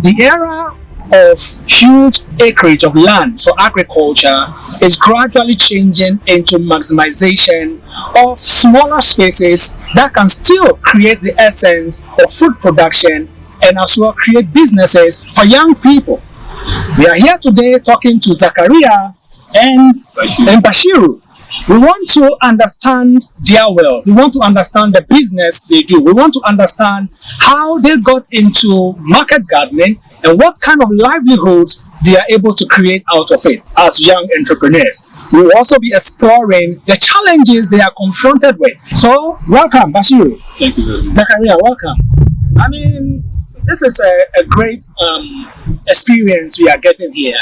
The era of huge acreage of land for agriculture is gradually changing into maximization of smaller spaces that can still create the essence of food production and as well create businesses for young people. We are here today talking to Zakaria and Bashiru. We want to understand their world. We want to understand the business they do. We want to understand how they got into market gardening and what kind of livelihoods they are able to create out of it as young entrepreneurs. We will also be exploring the challenges they are confronted with. So, welcome, Bashiru. Thank you very much. Zakaria, welcome. I mean, this is a great experience we are getting here.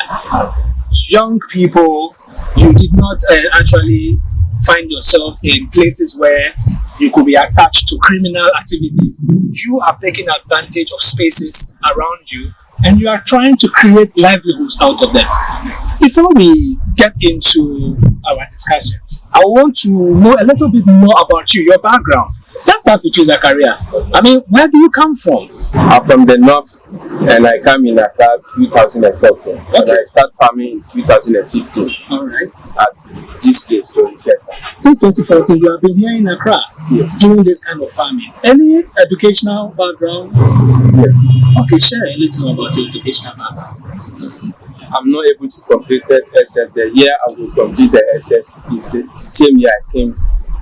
Young people, you did not actually find yourselves in places where you could be attached to criminal activities. You have taken advantage of spaces around you and you are trying to create livelihoods out of them. Before we get into our discussion, I want to know a little bit more about you, your background. Let's start with you, Zakaria. I mean, where do you come from? I'm from the north and I came in Accra 2014. Okay. And I start farming in 2015. All right. At this place during first time. Since 2014, you have been here in Accra, yes, doing this kind of farming. Any educational background? Yes. Okay, share a little about your educational background. I'm not able to complete the SS. The year I will complete the SS is the same year I came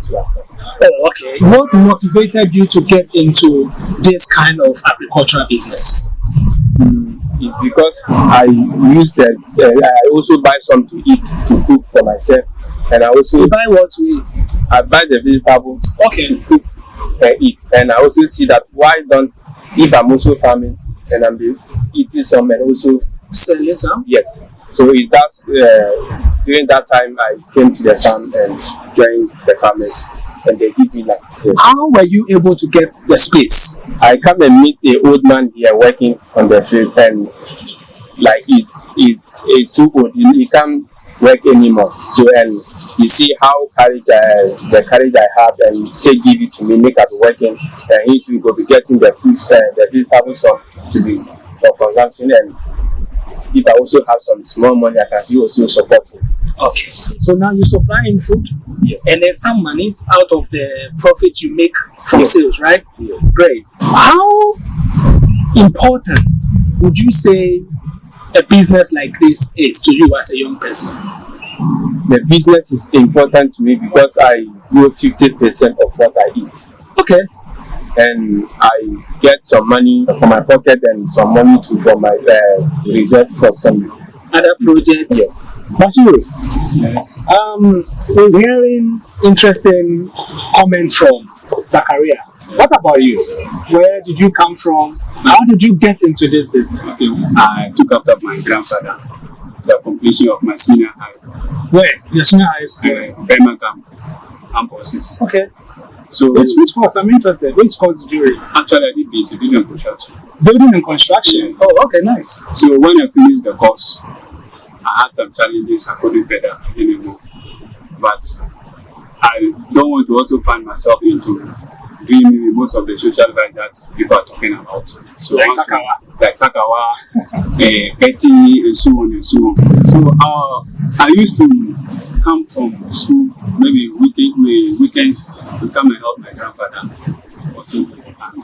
to Accra. Oh, okay. What motivated you to get into this kind of agricultural business? It's because I use that. I also buy some to eat, to cook for myself, and I also you buy what to eat. I buy the vegetable, okay, to cook and eat, and I also see that why don't, if I'm also farming and I'm eating some and also selling some. Yes. So it's that during that time I came to the farm and joined the farmers. And they give me like. How were you able to get the space? I come and meet an old man here working on the field, and like he's too old. He can't work anymore. So and you see how the courage I have, and give it to me, make it working, and he too will be getting the fruits, the vegetables to be for consumption. And if I also have some small money, I can also support him. Okay. So now you supply him food, yes, and there's some money out of the profit you make from yes, sales, right? Yes. Great. How important would you say a business like this is to you as a young person? The business is important to me because I grow 50% of what I eat. Okay. And I get some money from my pocket and some money from my reserve for some other projects. Yes. Bashiru, yes. We're hearing interesting comments from Zakaria. What about you? Where did you come from? How did you get into this business? Okay. I took after my grandfather the completion of my senior high. Where? Your senior high school? Birmingham campuses. Okay. So which course? I'm interested. Which course did you read? Actually, I did basic building and construction. Building and construction. Yeah. Oh, okay, nice. So when I finished the course, I had some challenges I couldn't further anymore. But I don't want to also find myself into doing most of the social life that people are talking about. So like Zakaria, Betty, and so on and so on. So I used to come from school, maybe weekends, to come and help my grandfather or something like that.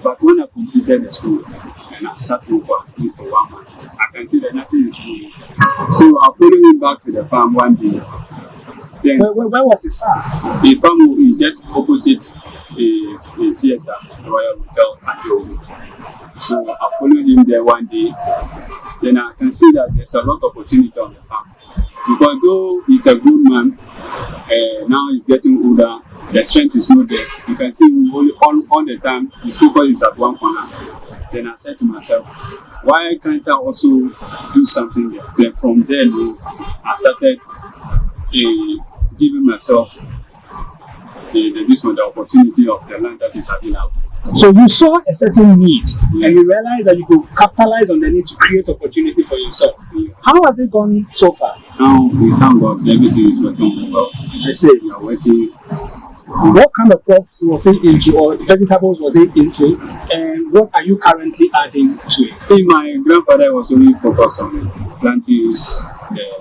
But when I completed the school and I sat home for 1 month, I can see that nothing is moving. So I followed him back to the farm one day. Then where was his farm? The farm is just opposite a Fiesta, the Royal Hotel at Joe. So I followed him there one day. Then I can see that there's a lot of opportunity on the farm. Because though he's a good man, now he's getting older, the strength is not there. You can see all the time, his focus is at one corner. Then I said to myself, why can't I also do something there? Then from there, I started giving myself the opportunity of the land that is available. So you saw a certain need, and you realized that you could capitalize on the need to create opportunity for yourself. How has it gone so far? Now we thank God, everything is working well. I say we are working What kind of crops was he into, or vegetables was he into, and what are you currently adding to it? My grandfather was only focused on planting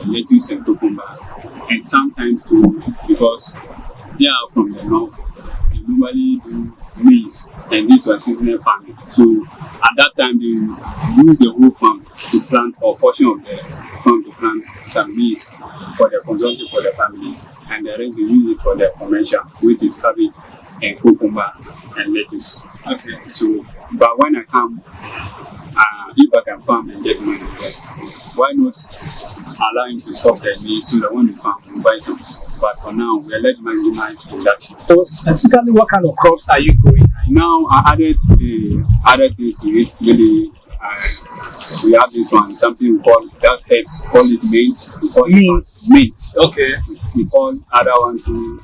lettuce and cucumber, and sometimes too, because they are from the north, they normally do maize, and this was seasonal farming. So at that time, they use the whole farm to plant, or portion of the farm to plant some maize for the consumption for the families, and the rest they use it for the commercial, which is cabbage and cucumber and lettuce. Okay. So, but when I come, if I can farm and get money, why not allow him to stop the maize so that when we farm, we buy some. But for now, we are letting maximize production. So specifically, what kind of crops are you growing? Now I added other things to it. Really, we have this one, something we call, that herbs, call it mint. We call Mint. it mint. Okay. We call other one to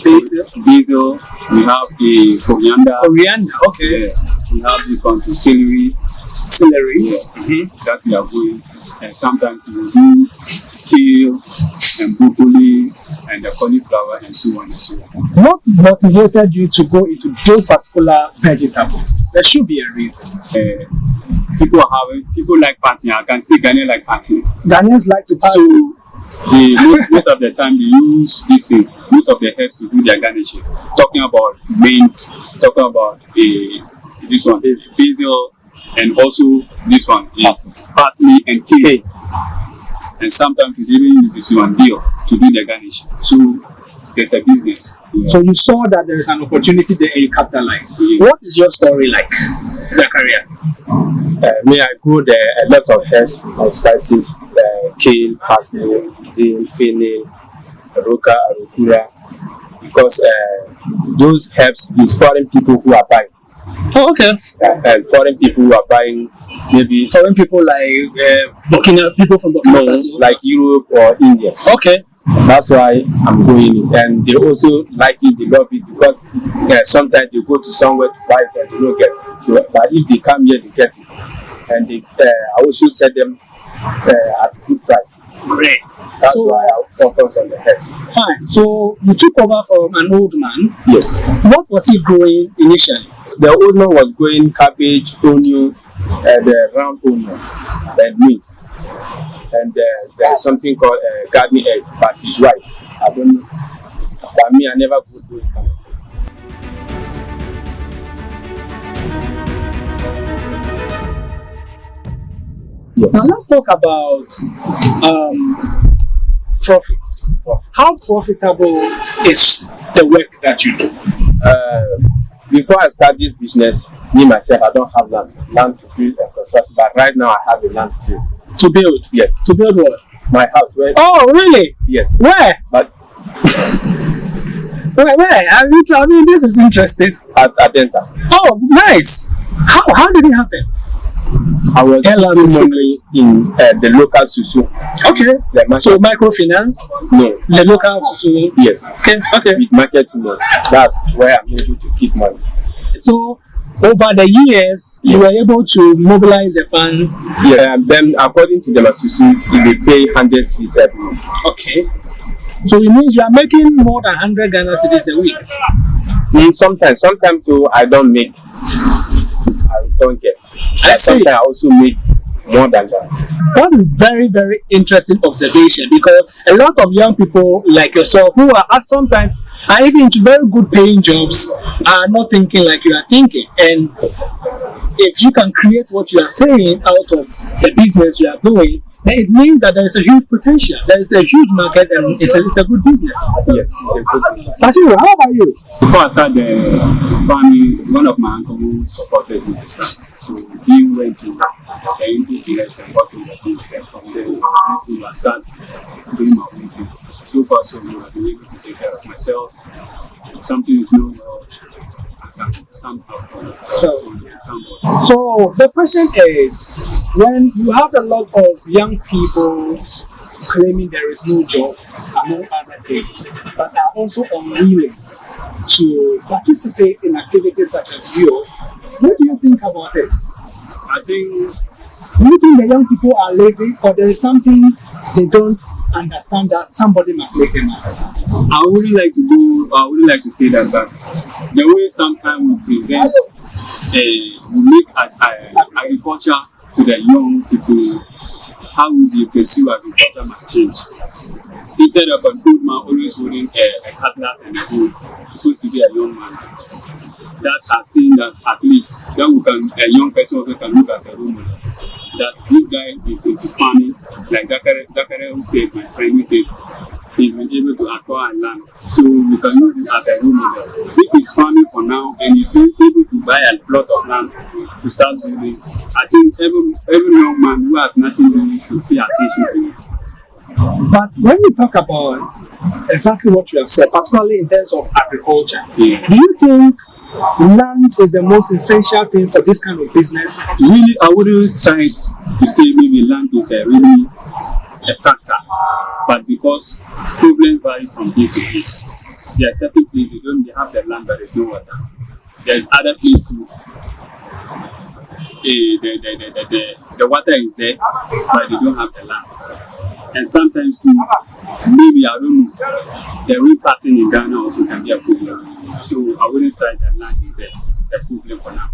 Basil. Basil. We have a coriander. Coriander. Okay. Yeah. We have this one to celery. Celery. Yeah. That we are growing. And sometimes we will do kale and broccoli and the cauliflower and so on and so on. What motivated you to go into those particular vegetables? There should be a reason. People like partying. I can say Ghanaians like partying. Ghanaians like to party. So most of the time they use this thing, most of the herbs to do their garnishing. Talking about mint, talking about this one is basil, and also this one is parsley and kale. And sometimes we even use this one deal to do the garnish. So there's a business. Yeah. So you saw that there is an opportunity there and you capitalized. Yeah. What is your story like, Zakaria? Me, I grew a lot of herbs and spices, kale, parsley, dill, fennel, roka, arugula, because those herbs is foreign people who are buying. Oh, okay. And foreign people who are buying, maybe Foreign people like Burkina, people from Burkina Faso. like Europe or India. Okay. That's why I'm going in. And they also like it, they love it, because sometimes they go to somewhere to buy it and they don't get it. So, but if they come here, they get it. And they, I also sell them at a good price. Great. That's So- why I focus on the herbs. Fine. So you took over from an old man. Yes. What was he growing initially? The old man was growing cabbage, onion, and round onions, and meat. And there's something called garden eggs, but it's white. I don't know. For me, I never put those kind of things. Yes. Now let's talk about profits. How profitable is the work that you do? Before I start this business, me myself, I don't have land to build and construction, but right now I have a land to build. To build? Yes. To build what? My house, where? Oh, really? Yes. Where? But Where? I mean, this is interesting. at Adenta, Oh, nice. How did it happen? I was Tell us putting the money in the local susu. Okay. The market, So microfinance, no, the local so yes, okay. with market women's. That's where I'm able to keep money. So over the years, you were able to mobilize the fund. Yeah, and then according to the Masusu, they pay 100 cedis every week. Okay. So it means you are making more than 100 Ghana cedis a week. Sometimes too, I don't make. I don't get. I But see. sometimes I also make more than that. That is very, very interesting observation, because a lot of young people like yourself who are sometimes are even into very good paying jobs are not thinking like you are thinking. And if you can create what you are saying out of the business you are doing, then it means that there is a huge potential. There is a huge market and it's a good business. Yes, it's a good business. Bashiru, how about you? Before I started the farming, one of my uncles supported me to start. So he went to the NPPS and got me the things there. From there, I started doing my own thing. So far, so good. I've been able to take care of myself. If something is not well, I can stand up for myself. So- thank God. So the question is, when you have a lot of young people claiming there is no job, among other things, but are also unwilling to participate in activities such as yours, what do you think about it? I think Do you think the young people are lazy, or there is something they don't understand that, somebody must make them understand. I wouldn't like to go. I wouldn't like to say that, but the way sometimes we present, we make agriculture to the young people, how would they pursue agriculture must change. Instead of an old man always holding a cutlass and a hoe, it's supposed to be a young man. That I've seen that at least that a young person also can look as a role model. That this guy is into farming, like Zakaria who said, my friend who said, he's been able to acquire land. So we can use it as a role model. If he's farming for now and he's been able to buy a plot of land to start building, I think every young man who has nothing doing should pay attention to it. But when we talk about exactly what you have said, particularly in terms of agriculture, do you think land is the most essential thing for this kind of business? Really, I wouldn't cite to say maybe land is really a factor, but because problems vary from place to place. There are certain places they have the land but there's no water. There's other places too. The water is there, but they don't have the land. And sometimes too, maybe I don't know, the rain pattern in Ghana also can be a problem. So I wouldn't say that land is the problem for now.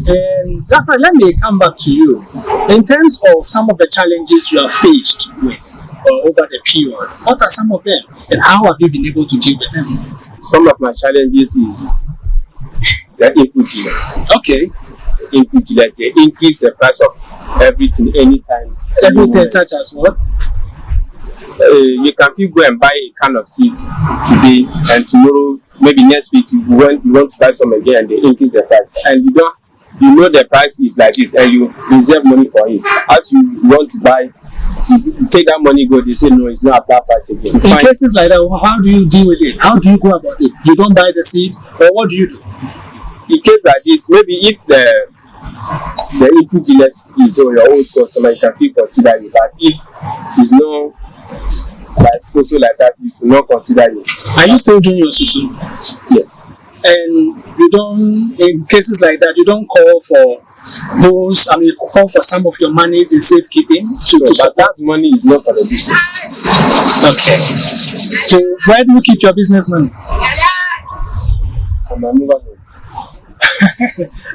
And Zachary, let me come back to you. In terms of some of the challenges you have faced with over the period, what are some of them and how have you been able to deal with them? Some of my challenges is the input dealers. Okay. Input dealers, they increase the price of everything anytime. Everything such as what? You can feel go and buy a can of seed today and tomorrow, maybe next week, you want to buy some again and they increase the price. And you know the price is like this and you reserve money for it. As you want to buy, you take that money, go, they say no, it's not a bad price again. In cases like that, how do you deal with it? How do you go about it? You don't buy the seed, or what do you do? In case like this, maybe if the input dealers is on your own customer, you can feel consider it. But if it's not like also like that, you should not consider it. Are you still doing your susu? Yes. And you don't, in cases like that, you don't call for those, you call for some of your monies in safekeeping but that money is not for the business. Okay. So where do you keep your business money? For my mobile home.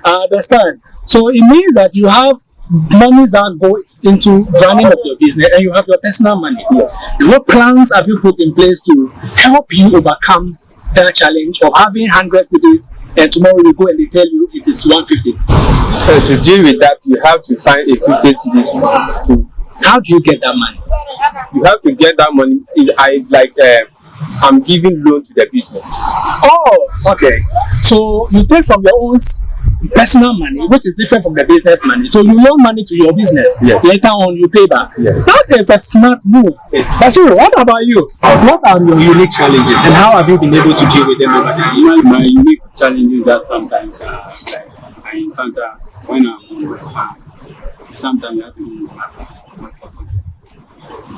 I understand. So it means that you have monies that go into running of your business and you have your personal money. Yes. What plans have you put in place to help you overcome that challenge of having 100 CDs and tomorrow you go and they tell you it is 150? To deal with that, you have to find a 50 CDs. How do you get that money? You have to get that money. It's like I'm giving loan to the business. Oh, okay. So you take from your own personal money, which is different from the business money. So you loan money to your business. Yes. Later on, you pay back. Yes. That is a smart move. Bashiru, what about you? What are your unique challenges and how have you been able to deal with them over time? My unique challenges that sometimes like I encounter when I'm on my farm. Sometimes you have to do marketing.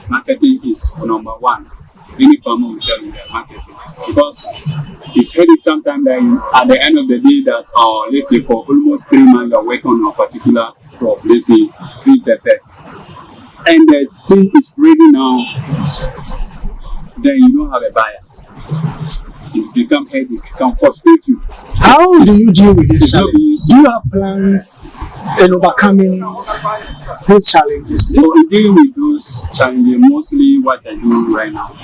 Marketing is number one. Any farmer will tell you that marketing, because it's headache sometimes that at the end of the day that let's say for almost 3 months you're working on a particular crop, let's say green pepper, and the thing is ready now, then you don't have a buyer. It becomes headache, it can frustrate you. How do you deal with this challenge? Do you have plans in overcoming these challenges? So in dealing with those challenges, mostly what I do right now,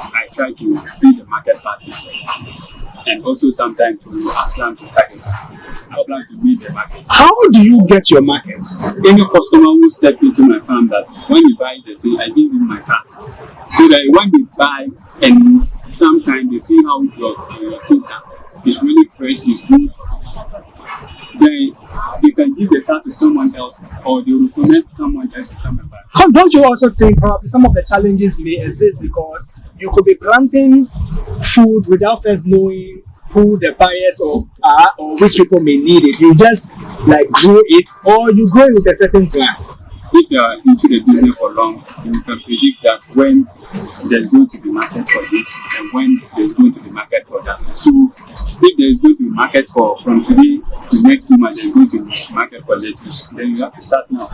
I try to see the market pattern, and also sometimes I plan to target. I plan to meet the market. How do you get your market? Any customer who step into my farm, that when you buy the thing, I give him my card, so that when they buy and sometimes they see how your things are, it's really fresh, it's good. Then they can give the card to someone else, or they will recommend someone else to come and buy. Don't you also think probably some of the challenges may exist because you could be planting food without first knowing who the buyers are or which people may need it? You just like grow it, or you grow it with a certain plan. If you are into the business for long, you can predict that when there's going to be market for this and when there's going to be market for that. So if there's going to be market from today to make too much and go to the market for lettuce, then you have to start now.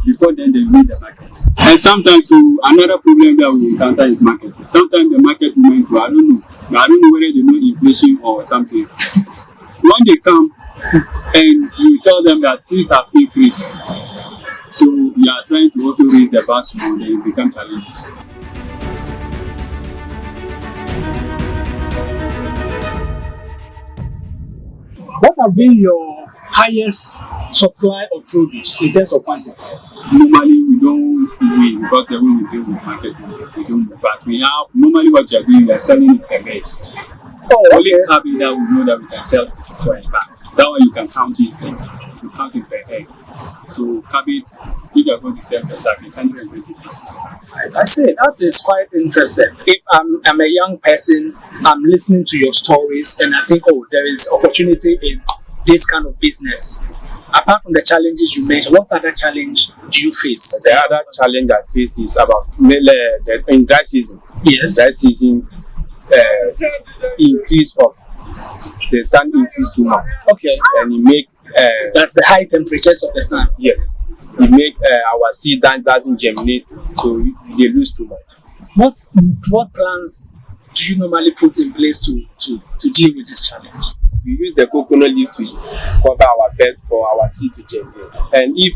Before then, they need the market. And sometimes too, another problem that we encounter is marketing. Sometimes the market women too, I don't know whether they know inflation or something. When they come and you tell them that things have increased, so you are trying to also raise the bar small, then it becomes challenges. What has been your highest supply of produce in terms of quantity? Normally we don't win because the way we deal with market, we don't win. But we have normally what you are doing, we are selling it per base. Only cabbage that we know that we can sell for a bag. That one you can count it, you count it per egg. So cabbage, if you are going to sell per sack, it's 120 pieces. I say that is quite interesting. If I'm a young person, I'm listening to your stories and I think, oh, there is opportunity in this kind of business. Apart from the challenges you mentioned, what other challenge do you face? The other challenge I face is about in dry season. Yes. Dry season, increase of the sun increase too much. Okay. And it make that's the high temperatures of the sun. Yes. It make our seed that doesn't germinate, so they lose too much. What plans do you normally put in place to deal with this challenge? We use the coconut leaf to cover our bed for our seed to germinate. And if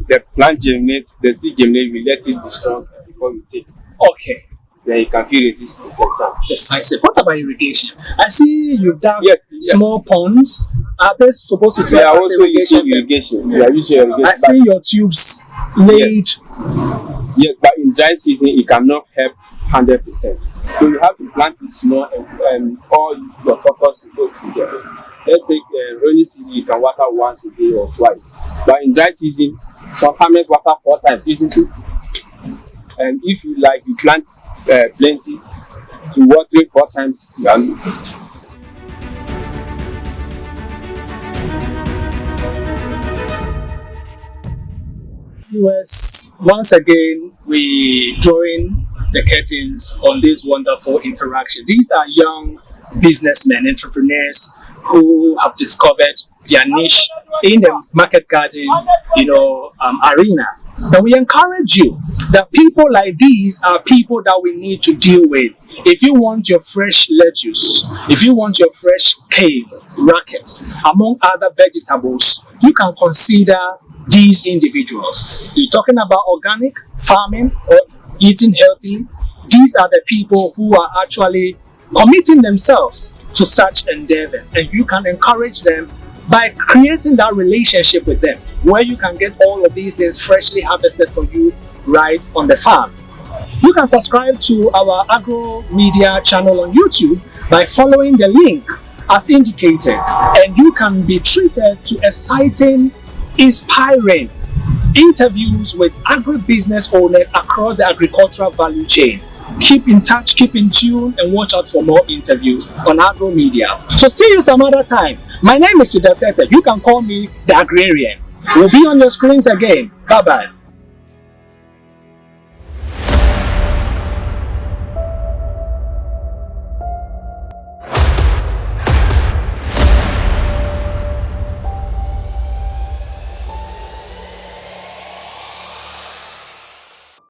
the plant germinates, the seed germinates, we let it be strong before we take it. Okay. Then you can feel resist the sun. Yes, I see. What about irrigation? I see you've done small Yeah. ponds. Are they supposed to serve We are as also using irrigation. We are using irrigation. I see your tubes laid. Yes, but in dry season it cannot help 100%. So you have to plant it small and all your focus is supposed to be there. Let's take rainy season, you can water once a day or twice. But in dry season, some farmers water 4 times using 2. And if you plant plenty, to water 4 times, Viewers, once again, we drawing the curtains on this wonderful interaction. These are young businessmen, entrepreneurs who have discovered their niche in the market garden, arena. And we encourage you that people like these are people that we need to deal with. If you want your fresh lettuce, if you want your fresh kale, racket, among other vegetables, you can consider these individuals. You're talking about organic farming or eating healthy. These are the people who are actually committing themselves to such endeavors, and you can encourage them by creating that relationship with them where you can get all of these things freshly harvested for you right on the farm. You can subscribe to our Agromedia channel on YouTube by following the link as indicated, and you can be treated to exciting, inspiring interviews with agribusiness owners across the agricultural value chain. Keep in touch, keep in tune, and watch out for more interviews on Agromedia. So see you some other time. My name is Untitled. You can call me the Agrarian. We'll be on your screens again. Bye-bye.